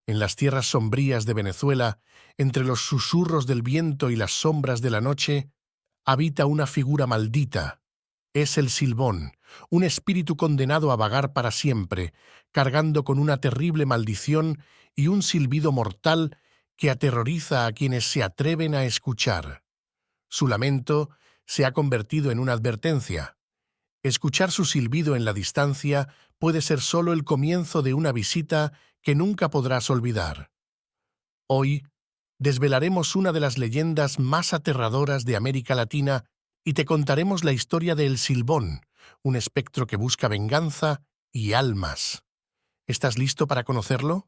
En las tierras sombrías de Venezuela, entre los susurros del viento y las sombras de la noche, habita una figura maldita. Es el Silbón, un espíritu condenado a vagar para siempre, cargando con una terrible maldición y un silbido mortal que aterroriza a quienes se atreven a escuchar. Su lamento se ha convertido en una advertencia. Escuchar su silbido en la distancia puede ser solo el comienzo de una visita que nunca podrás olvidar. Hoy desvelaremos una de las leyendas más aterradoras de América Latina y te contaremos la historia de El Silbón, un espectro que busca venganza y almas. ¿Estás listo para conocerlo?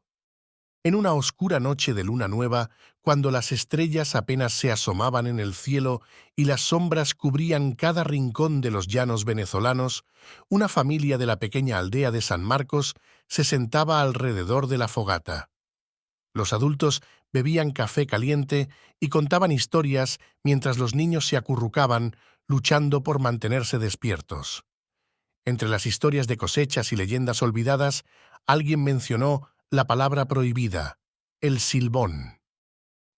En una oscura noche de luna nueva, cuando las estrellas apenas se asomaban en el cielo y las sombras cubrían cada rincón de los llanos venezolanos, una familia de la pequeña aldea de San Marcos se sentaba alrededor de la fogata. Los adultos bebían café caliente y contaban historias mientras los niños se acurrucaban, luchando por mantenerse despiertos. Entre las historias de cosechas y leyendas olvidadas, alguien mencionó la palabra prohibida, el Silbón.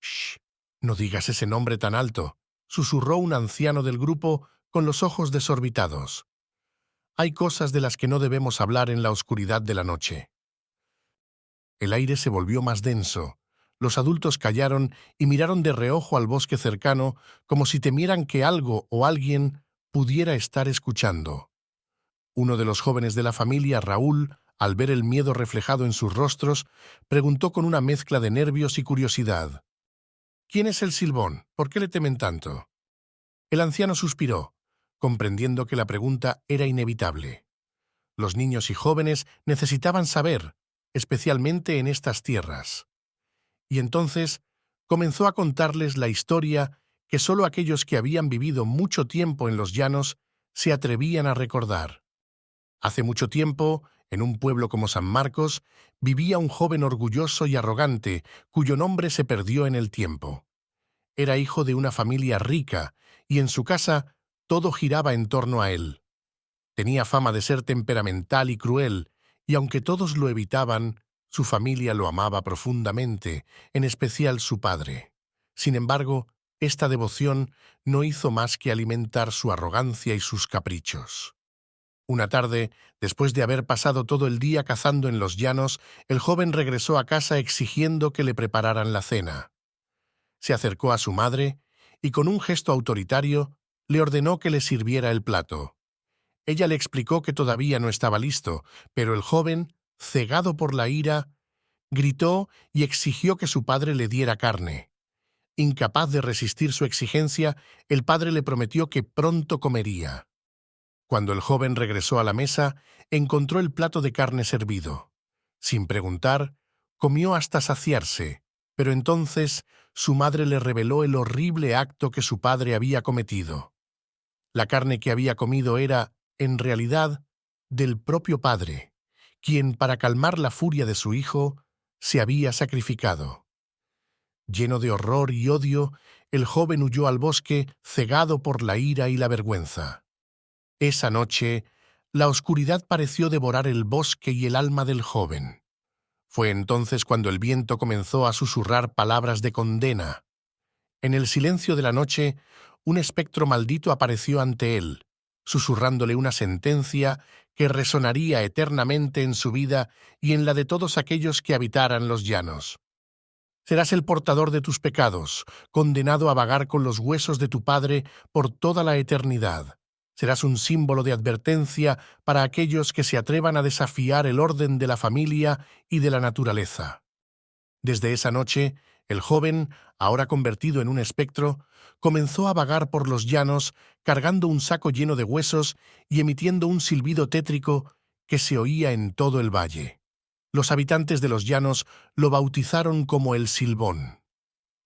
«Shh, no digas ese nombre tan alto», susurró un anciano del grupo con los ojos desorbitados. «Hay cosas de las que no debemos hablar en la oscuridad de la noche». El aire se volvió más denso. Los adultos callaron y miraron de reojo al bosque cercano, como si temieran que algo o alguien pudiera estar escuchando. Uno de los jóvenes de la familia, Raúl, al ver el miedo reflejado en sus rostros, preguntó con una mezcla de nervios y curiosidad: «¿Quién es el Silbón? ¿Por qué le temen tanto?». El anciano suspiró, comprendiendo que la pregunta era inevitable. Los niños y jóvenes necesitaban saber, especialmente en estas tierras. Y entonces comenzó a contarles la historia que solo aquellos que habían vivido mucho tiempo en los llanos se atrevían a recordar. Hace mucho tiempo, en un pueblo como San Marcos, vivía un joven orgulloso y arrogante, cuyo nombre se perdió en el tiempo. Era hijo de una familia rica, y en su casa todo giraba en torno a él. Tenía fama de ser temperamental y cruel, y aunque todos lo evitaban, su familia lo amaba profundamente, en especial su padre. Sin embargo, esta devoción no hizo más que alimentar su arrogancia y sus caprichos. Una tarde, después de haber pasado todo el día cazando en los llanos, el joven regresó a casa exigiendo que le prepararan la cena. Se acercó a su madre y, con un gesto autoritario, le ordenó que le sirviera el plato. Ella le explicó que todavía no estaba listo, pero el joven, cegado por la ira, gritó y exigió que su padre le diera carne. Incapaz de resistir su exigencia, el padre le prometió que pronto comería. Cuando el joven regresó a la mesa, encontró el plato de carne servido. Sin preguntar, comió hasta saciarse, pero entonces su madre le reveló el horrible acto que su padre había cometido. La carne que había comido era, en realidad, del propio padre, quien, para calmar la furia de su hijo, se había sacrificado. Lleno de horror y odio, el joven huyó al bosque, cegado por la ira y la vergüenza. Esa noche, la oscuridad pareció devorar el bosque y el alma del joven. Fue entonces cuando el viento comenzó a susurrar palabras de condena. En el silencio de la noche, un espectro maldito apareció ante él, susurrándole una sentencia que resonaría eternamente en su vida y en la de todos aquellos que habitaran los llanos. Serás el portador de tus pecados, condenado a vagar con los huesos de tu padre por toda la eternidad. Serás un símbolo de advertencia para aquellos que se atrevan a desafiar el orden de la familia y de la naturaleza. Desde esa noche, el joven, ahora convertido en un espectro, comenzó a vagar por los llanos, cargando un saco lleno de huesos y emitiendo un silbido tétrico que se oía en todo el valle. Los habitantes de los llanos lo bautizaron como el Silbón.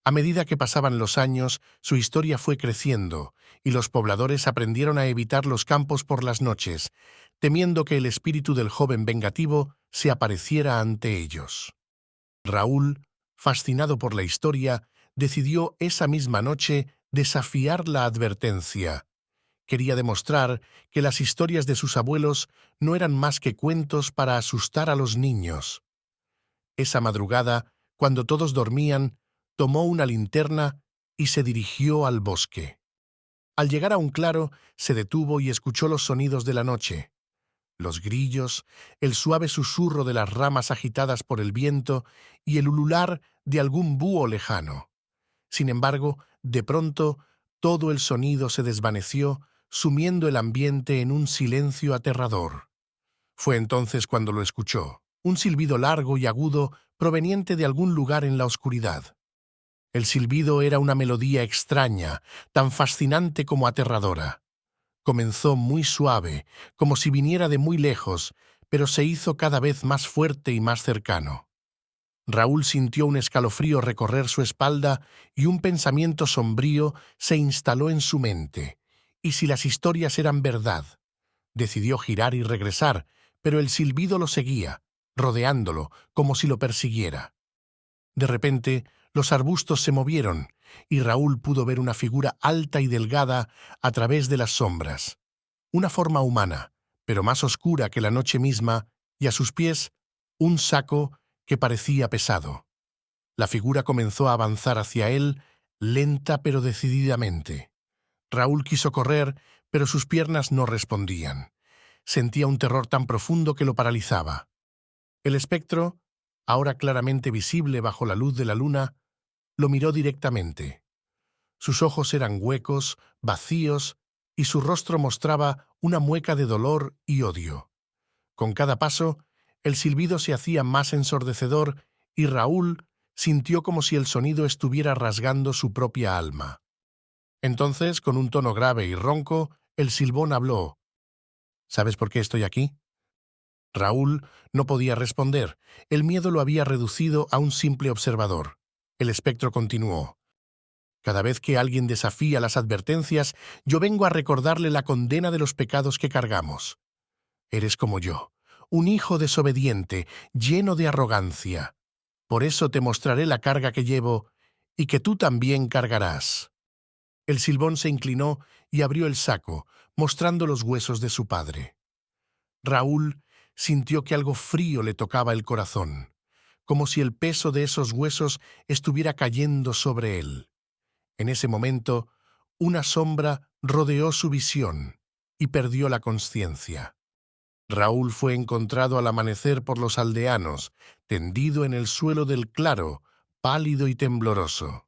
A medida que pasaban los años, su historia fue creciendo, y los pobladores aprendieron a evitar los campos por las noches, temiendo que el espíritu del joven vengativo se apareciera ante ellos. Raúl, fascinado por la historia, decidió esa misma noche desafiar la advertencia. Quería demostrar que las historias de sus abuelos no eran más que cuentos para asustar a los niños. Esa madrugada, cuando todos dormían, tomó una linterna y se dirigió al bosque. Al llegar a un claro, se detuvo y escuchó los sonidos de la noche. Los grillos, el suave susurro de las ramas agitadas por el viento y el ulular de algún búho lejano. Sin embargo, de pronto, todo el sonido se desvaneció, sumiendo el ambiente en un silencio aterrador. Fue entonces cuando lo escuchó, un silbido largo y agudo proveniente de algún lugar en la oscuridad. El silbido era una melodía extraña, tan fascinante como aterradora. Comenzó muy suave, como si viniera de muy lejos, pero se hizo cada vez más fuerte y más cercano. Raúl sintió un escalofrío recorrer su espalda y un pensamiento sombrío se instaló en su mente. ¿Y si las historias eran verdad? Decidió girar y regresar, pero el silbido lo seguía, rodeándolo, como si lo persiguiera. De repente, los arbustos se movieron, y Raúl pudo ver una figura alta y delgada a través de las sombras. Una forma humana, pero más oscura que la noche misma, y a sus pies, un saco que parecía pesado. La figura comenzó a avanzar hacia él, lenta pero decididamente. Raúl quiso correr, pero sus piernas no respondían. Sentía un terror tan profundo que lo paralizaba. El espectro, ahora claramente visible bajo la luz de la luna, lo miró directamente. Sus ojos eran huecos, vacíos, y su rostro mostraba una mueca de dolor y odio. Con cada paso, el silbido se hacía más ensordecedor y Raúl sintió como si el sonido estuviera rasgando su propia alma. Entonces, con un tono grave y ronco, el silbón habló. ¿Sabes por qué estoy aquí? Raúl no podía responder. El miedo lo había reducido a un simple observador. El espectro continuó. Cada vez que alguien desafía las advertencias, yo vengo a recordarle la condena de los pecados que cargamos. Eres como yo, un hijo desobediente, lleno de arrogancia. Por eso te mostraré la carga que llevo y que tú también cargarás. El silbón se inclinó y abrió el saco, mostrando los huesos de su padre. Raúl sintió que algo frío le tocaba el corazón, como si el peso de esos huesos estuviera cayendo sobre él. En ese momento, una sombra rodeó su visión y perdió la consciencia. Raúl fue encontrado al amanecer por los aldeanos, tendido en el suelo del claro, pálido y tembloroso.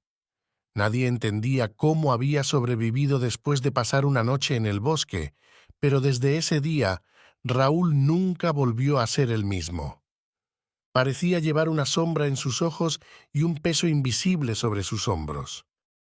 Nadie entendía cómo había sobrevivido después de pasar una noche en el bosque, pero desde ese día Raúl nunca volvió a ser el mismo. Parecía llevar una sombra en sus ojos y un peso invisible sobre sus hombros.